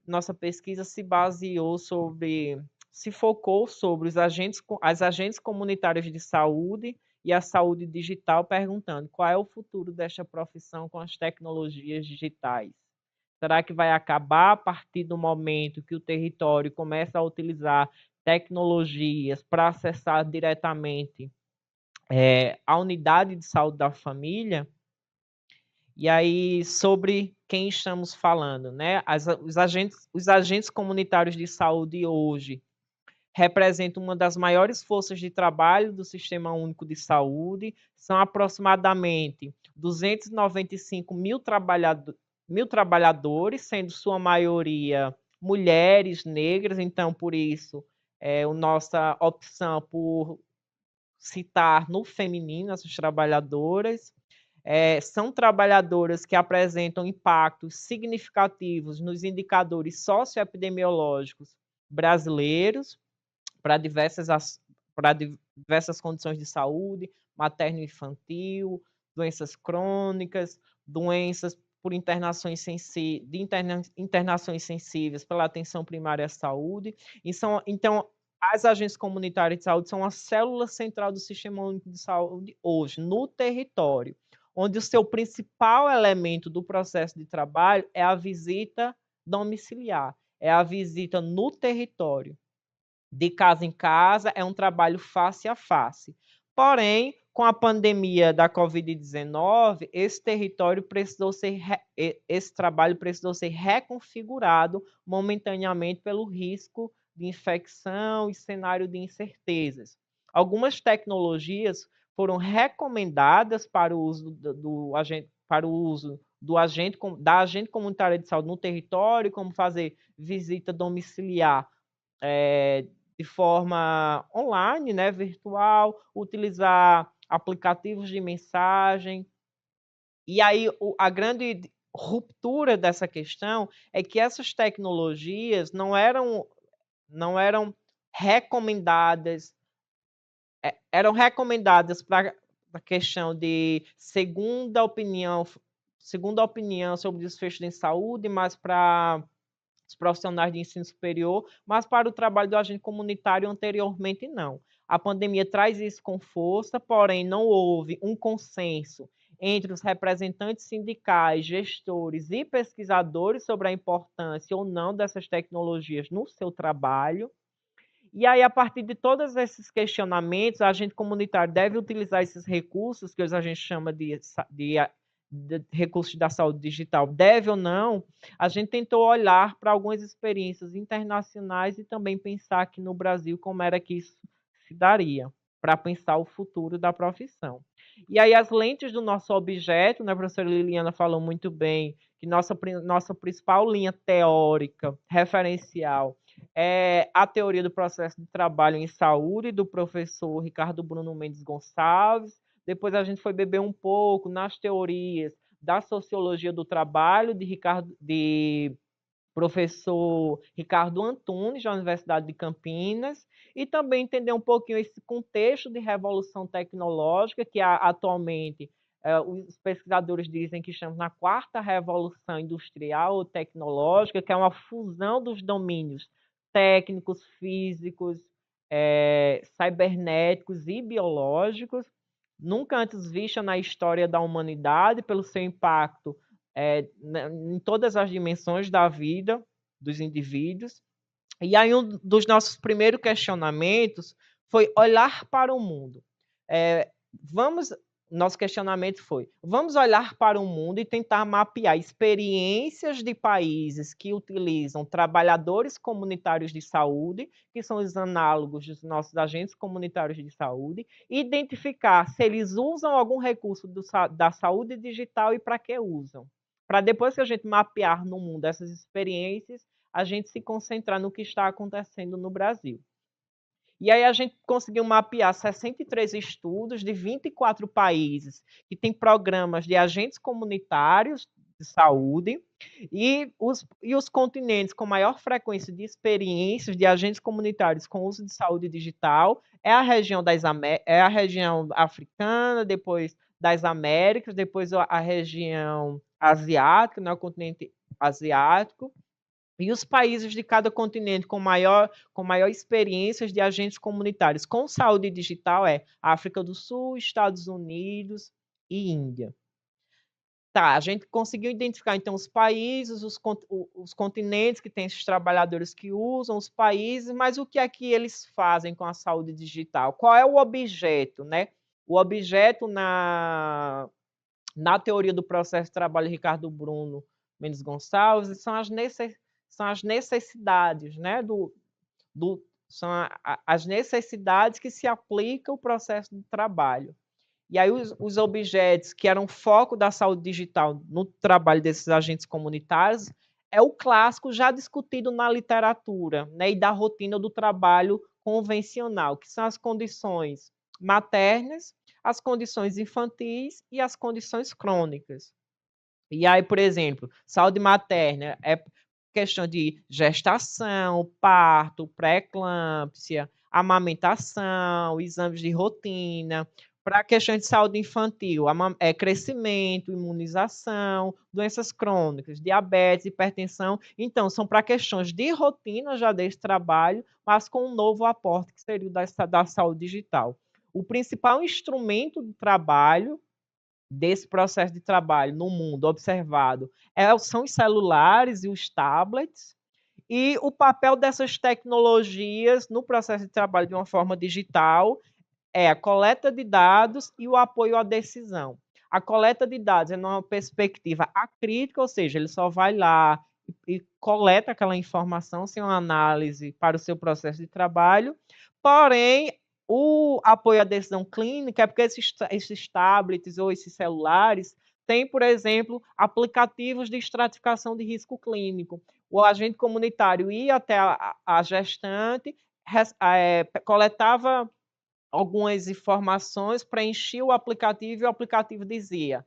nossa pesquisa se focou sobre as agentes comunitárias de saúde e a saúde digital, perguntando qual é o futuro desta profissão com as tecnologias digitais. Será que vai acabar a partir do momento que o território começa a utilizar tecnologias para acessar diretamente a unidade de saúde da família? E aí, sobre quem estamos falando, né? Os agentes comunitários de saúde hoje representam uma das maiores forças de trabalho do Sistema Único de Saúde, são aproximadamente 295 mil trabalhadores, sendo sua maioria mulheres, negras, então, por isso, a nossa opção por citar no feminino essas trabalhadoras. São trabalhadoras que apresentam impactos significativos nos indicadores socioepidemiológicos brasileiros para diversas condições de saúde, materno-infantil, doenças crônicas, doenças por internações sensíveis pela atenção primária à saúde. Então, as agências comunitárias de saúde são a célula central do Sistema Único de Saúde hoje, no território, onde o seu principal elemento do processo de trabalho é a visita domiciliar, é a visita no território. De casa em casa, é um trabalho face a face. Porém, com a pandemia da Covid-19, esse trabalho precisou ser reconfigurado momentaneamente pelo risco de infecção e cenário de incertezas. Algumas tecnologias foram recomendadas para o uso da agente comunitária de saúde no território, como fazer visita domiciliar de forma online, né, virtual, utilizar aplicativos de mensagem. E aí a grande ruptura dessa questão é que essas tecnologias não eram recomendadas, eram recomendadas para a questão de segunda opinião sobre desfecho em saúde, mas para os profissionais de ensino superior, mas para o trabalho do agente comunitário anteriormente não. A pandemia traz isso com força, porém não houve um consenso entre os representantes sindicais, gestores e pesquisadores sobre a importância ou não dessas tecnologias no seu trabalho. E aí, a partir de todos esses questionamentos, a agente comunitário deve utilizar esses recursos, que hoje a gente chama de recursos da saúde digital, deve ou não, a gente tentou olhar para algumas experiências internacionais e também pensar aqui no Brasil como era que isso se daria, para pensar o futuro da profissão. E aí as lentes do nosso objeto, né, a professora Liliana falou muito bem, que nossa principal linha teórica, referencial, é a teoria do processo de trabalho em saúde, do professor Ricardo Bruno Mendes Gonçalves. Depois a gente foi beber um pouco nas teorias da sociologia do trabalho, de professor Ricardo Antunes, da Universidade de Campinas, e também entender um pouquinho esse contexto de revolução tecnológica, que atualmente os pesquisadores dizem que estamos na quarta revolução industrial ou tecnológica, que é uma fusão dos domínios técnicos, físicos, cibernéticos e biológicos, nunca antes vista na história da humanidade, pelo seu impacto em todas as dimensões da vida dos indivíduos. E aí um dos nossos primeiros questionamentos foi olhar para o mundo. Vamos Nosso questionamento foi: vamos olhar para o mundo e tentar mapear experiências de países que utilizam trabalhadores comunitários de saúde, que são os análogos dos nossos agentes comunitários de saúde, e identificar se eles usam algum recurso da saúde digital e para que usam. Para depois que a gente mapear no mundo essas experiências, a gente se concentrar no que está acontecendo no Brasil. E aí a gente conseguiu mapear 63 estudos de 24 países que têm programas de agentes comunitários de saúde e os continentes com maior frequência de experiências de agentes comunitários com uso de saúde digital é a região africana, depois das Américas, depois a região asiática, né, o continente asiático, E os países de cada continente com maior experiências de agentes comunitários com saúde digital é África do Sul, Estados Unidos e Índia. Tá, a gente conseguiu identificar então os países, os continentes que têm esses trabalhadores que usam, os países, mas o que é que eles fazem com a saúde digital? Qual é o objeto, né? O objeto na teoria do processo de trabalho Ricardo Bruno Mendes Gonçalves são as necessidades, né? São as necessidades que se aplicam ao processo de trabalho. E aí os objetos que eram foco da saúde digital no trabalho desses agentes comunitários é o clássico já discutido na literatura, né, e da rotina do trabalho convencional, que são as condições maternas, as condições infantis e as condições crônicas. E aí, por exemplo, saúde materna é questão de gestação, parto, pré-eclâmpsia, amamentação, exames de rotina. Para a questão de saúde infantil, crescimento, imunização, doenças crônicas, diabetes, hipertensão. Então, são para questões de rotina já desse trabalho, mas com um novo aporte que seria o da saúde digital. O principal instrumento de trabalho desse processo de trabalho no mundo observado são os celulares e os tablets, e o papel dessas tecnologias no processo de trabalho de uma forma digital é a coleta de dados e o apoio à decisão. A coleta de dados é numa perspectiva acrítica, ou seja, ele só vai lá e coleta aquela informação sem uma análise para o seu processo de trabalho, porém, o apoio à decisão clínica é porque esses tablets ou esses celulares têm, por exemplo, aplicativos de estratificação de risco clínico. O agente comunitário ia até a gestante, coletava algumas informações, preenchia o aplicativo e o aplicativo dizia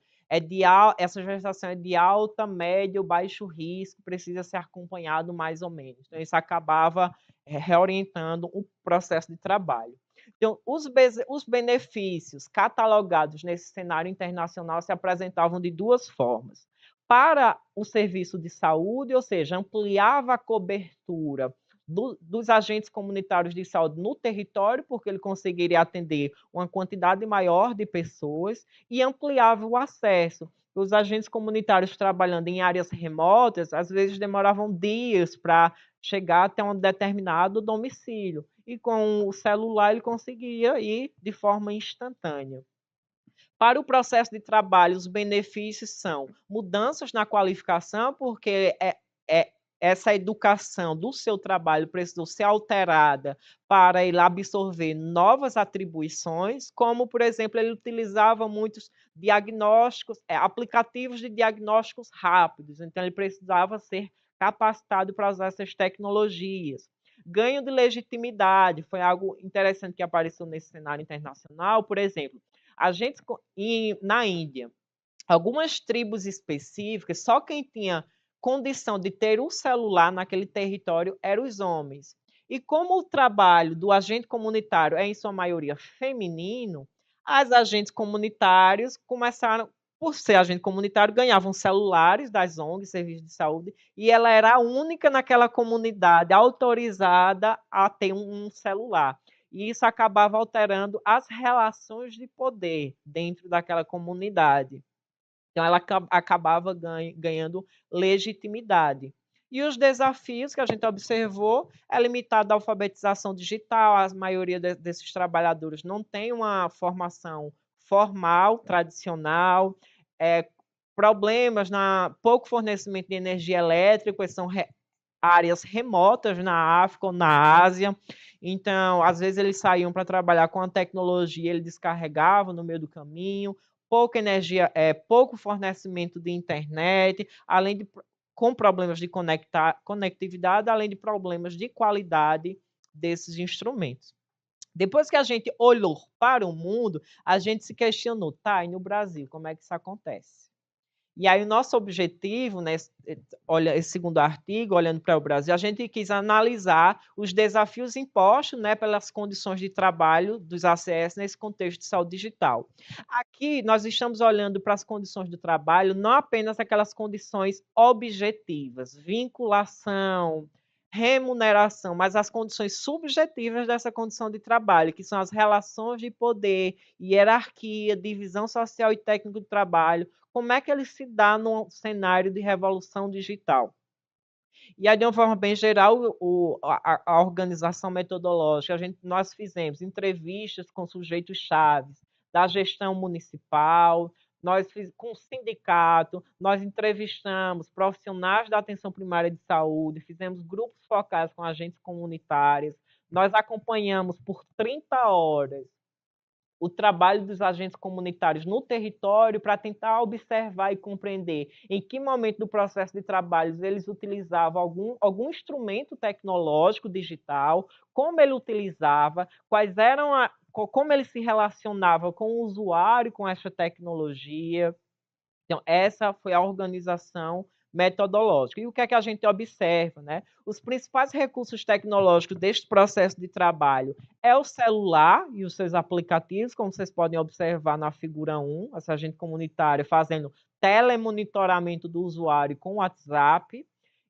essa gestação é de alta, médio, baixo risco, precisa ser acompanhado mais ou menos. Então, isso acabava reorientando o processo de trabalho. Então, os benefícios catalogados nesse cenário internacional se apresentavam de duas formas. Para o serviço de saúde, ou seja, ampliava a cobertura dos agentes comunitários de saúde no território, porque ele conseguiria atender uma quantidade maior de pessoas e ampliava o acesso. Os agentes comunitários trabalhando em áreas remotas, às vezes demoravam dias para chegar até um determinado domicílio. E com o celular ele conseguia ir de forma instantânea. Para o processo de trabalho, os benefícios são mudanças na qualificação, porque essa educação do seu trabalho precisou ser alterada para ele absorver novas atribuições, como, por exemplo, ele utilizava muitos diagnósticos, aplicativos de diagnósticos rápidos, então ele precisava ser capacitado para usar essas tecnologias. Ganho de legitimidade foi algo interessante que apareceu nesse cenário internacional, por exemplo, a gente na Índia, algumas tribos específicas, só quem tinha condição de ter um celular naquele território eram os homens. E como o trabalho do agente comunitário é, em sua maioria, feminino, as agentes comunitários começaram, por ser agente comunitário, ganhavam celulares das ONGs, serviços de saúde, e ela era a única naquela comunidade autorizada a ter um celular. E isso acabava alterando as relações de poder dentro daquela comunidade. Então, ela acabava ganhando legitimidade. E os desafios que a gente observou é limitado à alfabetização digital, a maioria desses trabalhadores não tem uma formação formal, tradicional, problemas na pouco fornecimento de energia elétrica, são áreas remotas na África ou na Ásia. Então, às vezes eles saíam para trabalhar com a tecnologia, ele descarregava no meio do caminho, pouca energia, pouco fornecimento de internet, além de com problemas de conectividade, além de problemas de qualidade desses instrumentos. Depois que a gente olhou para o mundo, a gente se questionou, tá, e no Brasil, como é que isso acontece? E aí o nosso objetivo, né, olha, esse segundo artigo, olhando para o Brasil, a gente quis analisar os desafios impostos, né, pelas condições de trabalho dos ACS nesse contexto de saúde digital. Aqui nós estamos olhando para as condições do trabalho, não apenas aquelas condições objetivas, vinculação, remuneração, mas as condições subjetivas dessa condição de trabalho, que são as relações de poder, hierarquia, divisão social e técnico do trabalho, como é que ele se dá num cenário de revolução digital. E aí, de uma forma bem geral, a organização metodológica, nós fizemos entrevistas com sujeitos chaves da gestão municipal, com o sindicato, nós entrevistamos profissionais da atenção primária de saúde, fizemos grupos focais com agentes comunitários, nós acompanhamos por 30 horas o trabalho dos agentes comunitários no território para tentar observar e compreender em que momento do processo de trabalho eles utilizavam algum instrumento tecnológico digital, como ele utilizava, como ele se relacionava com o usuário com essa tecnologia. Então, essa foi a organização metodológica. E o que é que a gente observa, né? Os principais recursos tecnológicos deste processo de trabalho é o celular e os seus aplicativos, como vocês podem observar na figura 1, essa agente comunitária fazendo telemonitoramento do usuário com o WhatsApp.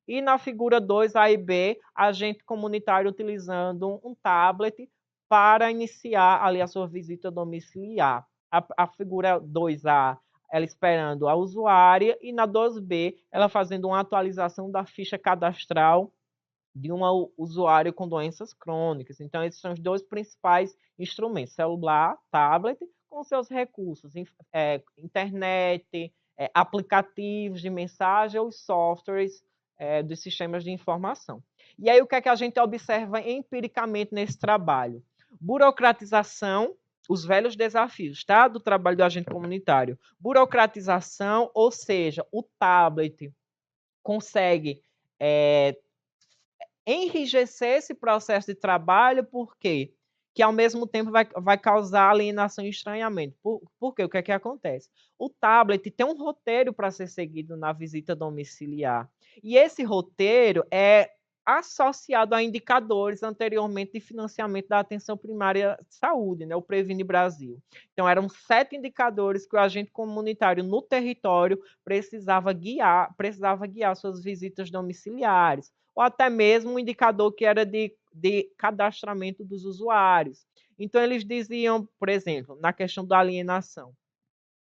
E na figura 2, A e B, agente comunitário utilizando um tablet para iniciar ali a sua visita domiciliar. A figura 2A, ela esperando a usuária, e na 2B, ela fazendo uma atualização da ficha cadastral de um usuário com doenças crônicas. Então, esses são os dois principais instrumentos, celular, tablet, com seus recursos, internet, aplicativos de mensagem ou softwares dos sistemas de informação. E aí, o que é que a gente observa empiricamente nesse trabalho? Burocratização, os velhos desafios, tá? Do trabalho do agente comunitário. Burocratização, ou seja, o tablet consegue enrijecer esse processo de trabalho, por quê? Que ao mesmo tempo vai causar alienação e estranhamento. Por quê? O que é que acontece? O tablet tem um roteiro para ser seguido na visita domiciliar. E esse roteiro é associado a indicadores anteriormente de financiamento da atenção primária de saúde, né, o Previne Brasil. Então, eram 7 indicadores que o agente comunitário no território precisava guiar suas visitas domiciliares, ou até mesmo um indicador que era de cadastramento dos usuários. Então, eles diziam, por exemplo, na questão da alienação,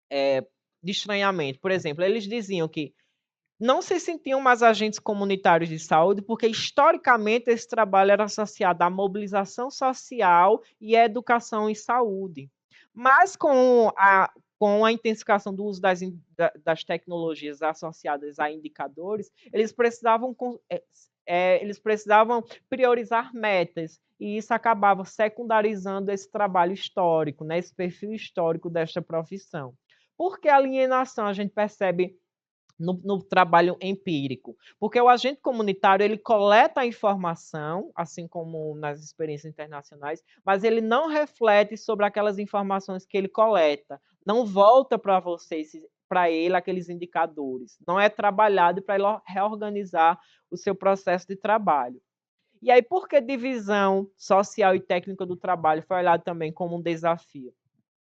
de estranhamento, por exemplo, eles diziam que não se sentiam mais agentes comunitários de saúde, porque historicamente esse trabalho era associado à mobilização social e à educação em saúde. Mas com a intensificação do uso das tecnologias associadas a indicadores, eles precisavam priorizar metas, e isso acabava secundarizando esse trabalho histórico, né, esse perfil histórico desta profissão. Por que a alienação a gente percebe no trabalho empírico? Porque o agente comunitário, ele coleta a informação, assim como nas experiências internacionais, mas ele não reflete sobre aquelas informações que ele coleta. Não volta para ele aqueles indicadores. Não é trabalhado para ele reorganizar o seu processo de trabalho. E aí, por que divisão social e técnica do trabalho foi olhado também como um desafio?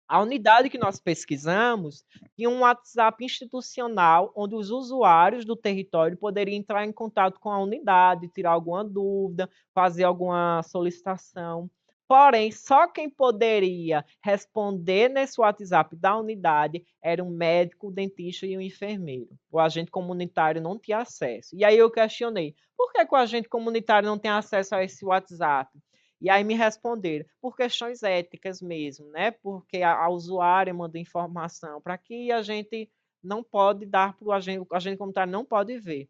A unidade que nós pesquisamos tinha um WhatsApp institucional, onde os usuários do território poderiam entrar em contato com a unidade, tirar alguma dúvida, fazer alguma solicitação. Porém, só quem poderia responder nesse WhatsApp da unidade era um médico, o dentista e o enfermeiro. O agente comunitário não tinha acesso. E aí eu questionei, por que o agente comunitário não tem acesso a esse WhatsApp? E aí me responderam, por questões éticas mesmo, né? Porque a usuária manda informação para que a gente não pode dar para o agente comunitário não pode ver.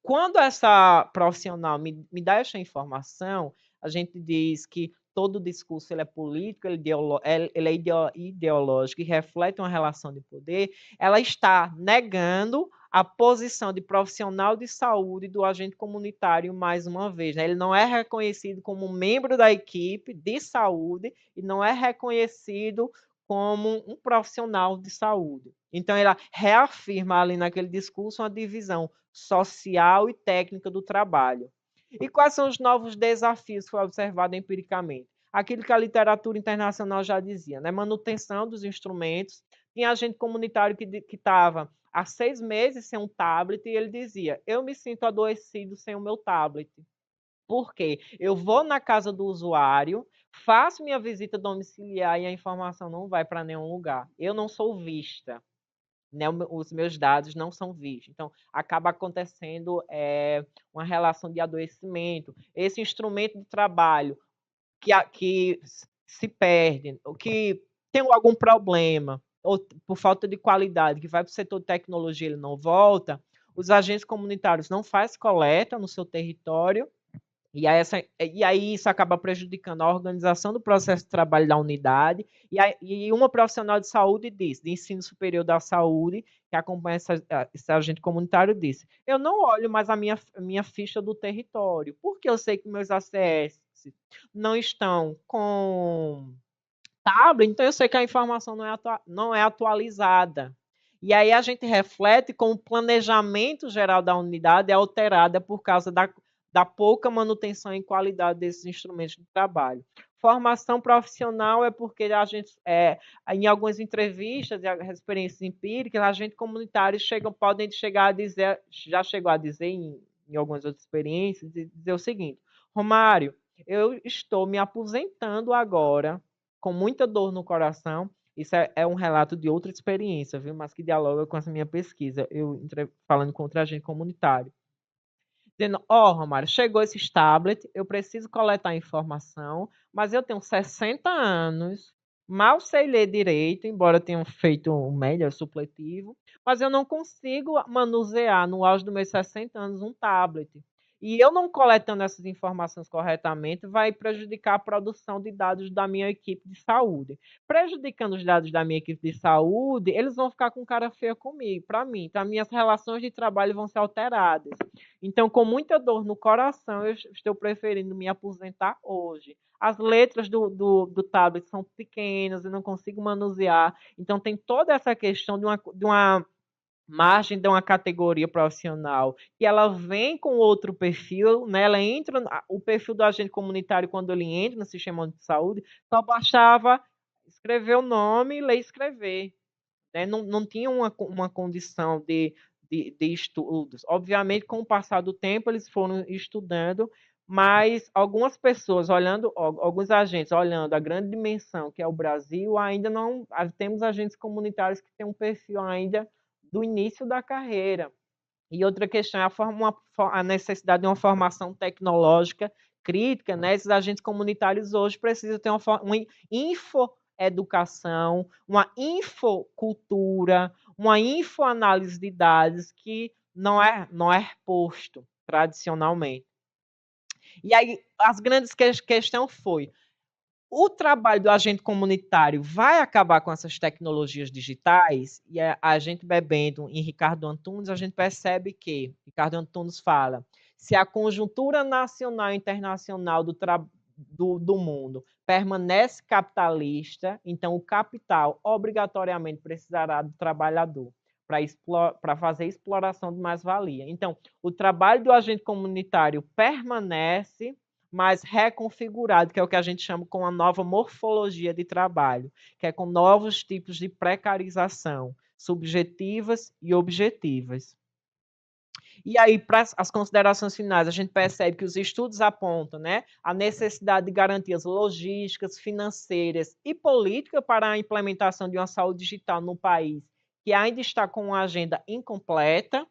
Quando essa profissional me dá essa informação, a gente diz que todo discurso ele é político, ele é ideológico e reflete uma relação de poder, ela está negando a posição de profissional de saúde do agente comunitário mais uma vez. Né? Ele não é reconhecido como membro da equipe de saúde e não é reconhecido como um profissional de saúde. Então, ela reafirma ali naquele discurso uma divisão social e técnica do trabalho. E quais são os novos desafios que foi observado empiricamente? Aquilo que a literatura internacional já dizia, né? Manutenção dos instrumentos. Tinha agente comunitário que estava há 6 meses sem um tablet e ele dizia: eu me sinto adoecido sem o meu tablet. Por quê? Eu vou na casa do usuário, faço minha visita domiciliar e a informação não vai para nenhum lugar. Eu não sou vista, né? Os meus dados não são vistos. Então, acaba acontecendo uma relação de adoecimento. Esse instrumento de trabalho que se perde, ou que tem algum problema, ou por falta de qualidade, que vai para o setor de tecnologia, ele não volta, os agentes comunitários não fazem coleta no seu território, e aí isso acaba prejudicando a organização do processo de trabalho da unidade. E uma profissional de saúde disse, de ensino superior da saúde, que acompanha esse agente comunitário, disse: eu não olho mais a minha ficha do território, porque eu sei que meus ACS não estão com tablet, então eu sei que a informação não é atualizada. E aí a gente reflete como o planejamento geral da unidade é alterado por causa da pouca manutenção e qualidade desses instrumentos de trabalho. Formação profissional é porque a gente, em algumas entrevistas e experiências empíricas, a gente comunitários podem chegar a dizer, já chegou a dizer em algumas outras experiências, dizer o seguinte: Romário, eu estou me aposentando agora com muita dor no coração. Isso é um relato de outra experiência, viu? Mas que dialoga com essa minha pesquisa, falando com outro agente comunitário. Dizendo: Romário, chegou esse tablet, eu preciso coletar informação, mas eu tenho 60 anos, mal sei ler direito, embora tenha feito um médio supletivo, mas eu não consigo manusear, no auge dos meus 60 anos, um tablet. E eu não coletando essas informações corretamente vai prejudicar a produção de dados da minha equipe de saúde. Prejudicando os dados da minha equipe de saúde, eles vão ficar com cara feia comigo, para mim. Então, as minhas relações de trabalho vão ser alteradas. Então, com muita dor no coração, eu estou preferindo me aposentar hoje. As letras do tablet são pequenas, eu não consigo manusear. Então, tem toda essa questão de uma margem de uma categoria profissional que ela vem com outro perfil, né? Ela entra, o perfil do agente comunitário, quando ele entra no sistema de saúde, só bastava escrever o nome e ler e escrever, né? Não tinha uma condição de estudos. Obviamente, com o passar do tempo, eles foram estudando, mas algumas pessoas olhando, alguns agentes olhando a grande dimensão que é o Brasil, ainda não temos agentes comunitários que têm um perfil ainda do início da carreira. E outra questão é a necessidade de uma formação tecnológica crítica, né? Esses agentes comunitários hoje precisam ter uma infoeducação, uma infocultura, uma infoanálise de dados que não é posto tradicionalmente. E aí, as grandes questão foi: o trabalho do agente comunitário vai acabar com essas tecnologias digitais? E a gente bebendo em Ricardo Antunes, a gente percebe que Ricardo Antunes fala: se a conjuntura nacional e internacional do mundo permanece capitalista, então o capital obrigatoriamente precisará do trabalhador para fazer exploração de mais-valia. Então, o trabalho do agente comunitário permanece, mas reconfigurado, que é o que a gente chama com a nova morfologia de trabalho, que é com novos tipos de precarização, subjetivas e objetivas. E aí, para as considerações finais, a gente percebe que os estudos apontam, né, a necessidade de garantias logísticas, financeiras e políticas para a implementação de uma saúde digital no país que ainda está com uma agenda incompleta,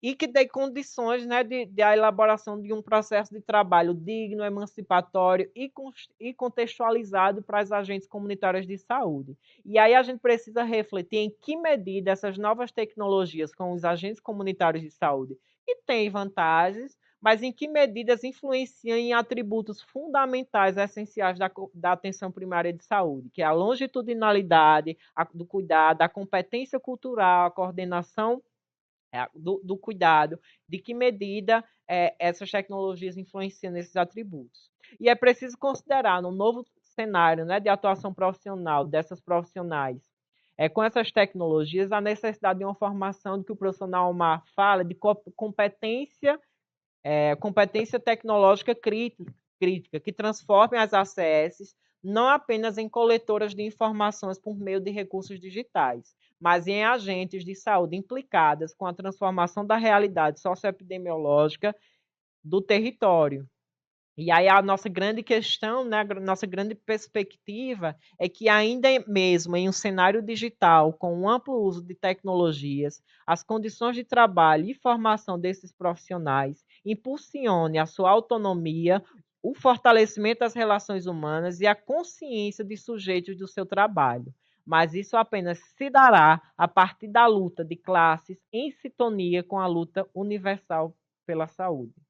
e que dê condições, né, de a elaboração de um processo de trabalho digno, emancipatório e contextualizado para as agentes comunitárias de saúde. E aí a gente precisa refletir em que medida essas novas tecnologias com os agentes comunitários de saúde, que têm vantagens, mas em que medidas influenciam em atributos fundamentais, essenciais da atenção primária de saúde, que é a longitudinalidade do cuidado, a competência cultural, a coordenação do cuidado, de que medida essas tecnologias influenciam nesses atributos. E é preciso considerar, no novo cenário, né, de atuação profissional dessas profissionais, Com essas tecnologias, a necessidade de uma formação do que o profissional Omar fala, de competência tecnológica crítica, que transforme as ACS não apenas em coletoras de informações por meio de recursos digitais, mas em agentes de saúde implicadas com a transformação da realidade socioepidemiológica do território. E aí a nossa grande questão, né, a nossa grande perspectiva é que ainda mesmo em um cenário digital, com um amplo uso de tecnologias, as condições de trabalho e formação desses profissionais impulsione a sua autonomia, o fortalecimento das relações humanas e a consciência de sujeitos do seu trabalho. Mas isso apenas se dará a partir da luta de classes em sintonia com a luta universal pela saúde.